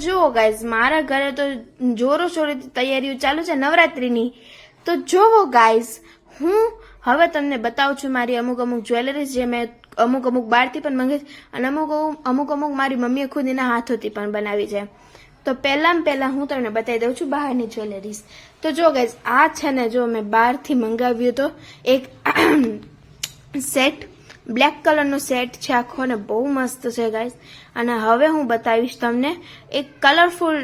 જુઓ ગાઈઝ, મારા ઘરે તો જોરો શોરોથી તૈયારીઓ ચાલુ છે નવરાત્રીની. તો જોવો ગાઈઝ, હું હવે તમને બતાવું છું મારી અમુક જ્વેલરીઝ જે મેં અમુક બહારથી પણ મંગાવી અને અમુક મારી મમ્મીએ ખુદ એના હાથોથી પણ બનાવી છે. તો પહેલા હું તમને બતાવી દઉં છું બહારની જ્વેલરીઝ. તો જો ગાઈઝ, આ છે ને, જો મેં બહારથી મંગાવ્યું તો એક સેટ, બ્લેક કલરનો સેટ છે આખો ને બહુ મસ્ત છે ગાઈઝ. અને હવે હું બતાવીશ તમને એક કલરફુલ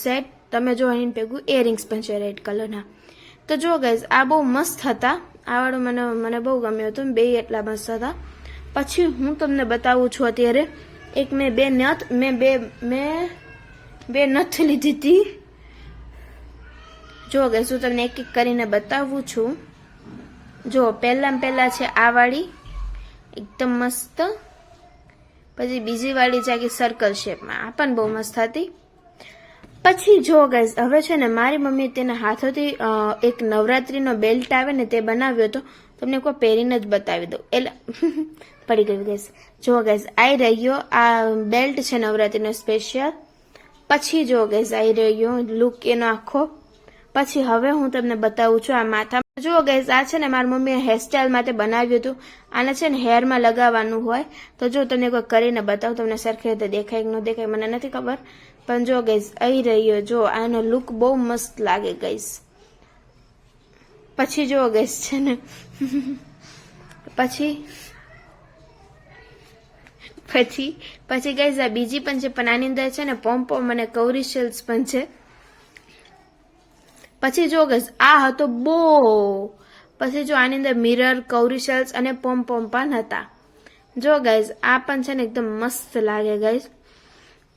સેટ. તમે જો અહીં ભેગું ઇયરિંગ્સ પણ છે રેડ કલરના. તો જો ગાઈઝ, આ બહુ મસ્ત હતા. આ વાળું મને બહુ ગમ્યું હતું, બે એટલા મસ્ત હતા. પછી હું તમને બતાવું છું અત્યારે એક મેં બે નથ લીધી હતી. જો ગાઈઝ, હું તમને એક કરીને બતાવું છું. જો પહેલા છે આ વાળી, એકદમ મસ્ત. પછી બીજી વાળી છે કે સર્કલ શેપમાં, આ પણ બહુ મસ્ત હતી. પછી જો ગાઈઝ, હવે છે ને મારી મમ્મી તેના હાથોથી એક નવરાત્રીનો બેલ્ટ આવે ને તે બનાવ્યો હતો. તમને કોઈ પહેરીને જ બતાવી દઉં, એટલે પડી ગયું ગાઈઝ. જો ગાઈઝ, આવી રહ્યો આ બેલ્ટ છે નવરાત્રીનો સ્પેશિયલ. પછી જો ગાઈઝ, આવી રહ્યો લુક એનો આખો. પછી હવે હું તમને બતાવું છું આ માથા. જુઓ ગાઈઝ, આ છે ને મારી મમ્મીએ હેરસ્ટાઈલ માટે બનાવ્યું હતું. આને છે ને હેરમાં લગાવવાનું હોય. તો જો તમને કોઈ કરીને બતાવું, તમને સરખી રીતે દેખાય કે ન દેખાય મને નથી ખબર. પણ જો ગાઈઝ, આવી રહ્યો, જો આનો લુક બહુ મસ્ત લાગે ગાઈઝ. પછી જો ગાઈઝ છે ને પછી ગાઈઝ આ બીજી પણ છે, પણ આની અંદર છે ને પોમ અને કૌરી શેલ્સ પણ છે. પછી જો ગાઈઝ, આ હતો બો. પછી જો આની અંદર મિરર, કૌરી શેલ્સ અને પોમ પણ હતા. જો ગાઈઝ, આ પણ છે ને એકદમ મસ્ત લાગે ગાઈઝ.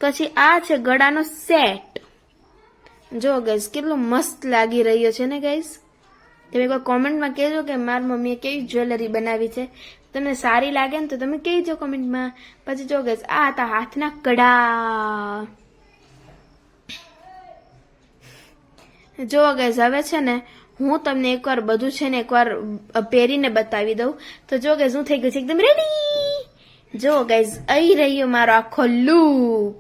પછી આ છે ગળાનો સેટ. જો ગાઈઝ, કેટલું મસ્ત લાગી રહ્યો છે ને ગાઈઝ. તમે કોઈ કોમેન્ટમાં કહેજો કે મારી મમ્મીએ કેવી જ્વેલરી બનાવી છે. તમને સારી લાગે ને તો તમે કહેજો કોમેન્ટમાં. પછી જો ગાઈઝ, આ હતા હાથના કડા. જો ગાઈઝ, હવે છે ને હું તમને એકવાર બધું છે ને એકવાર પહેરીને બતાવી દઉં. તો જો ગાઈઝ, હું થઈ ગયું છે એકદમ રેડી. જો ગાઈઝ, આવી રહ્યો મારો આખો લુક.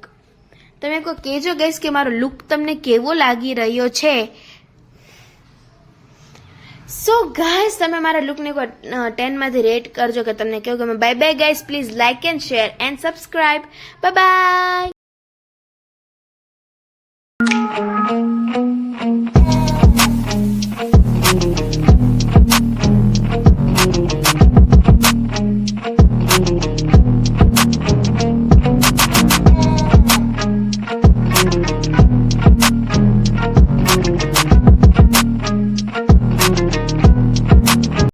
તમે કોઈ કહેજો ગાઈઝ કે મારો લુક તમને કેવો લાગી રહ્યો છે. સો ગાઈઝ, તમે મારા લુકને 10 માંથી રેટ કરજો કે તમને કેવું ગમે. Bye bye guys, please like and share and subscribe. Bye bye.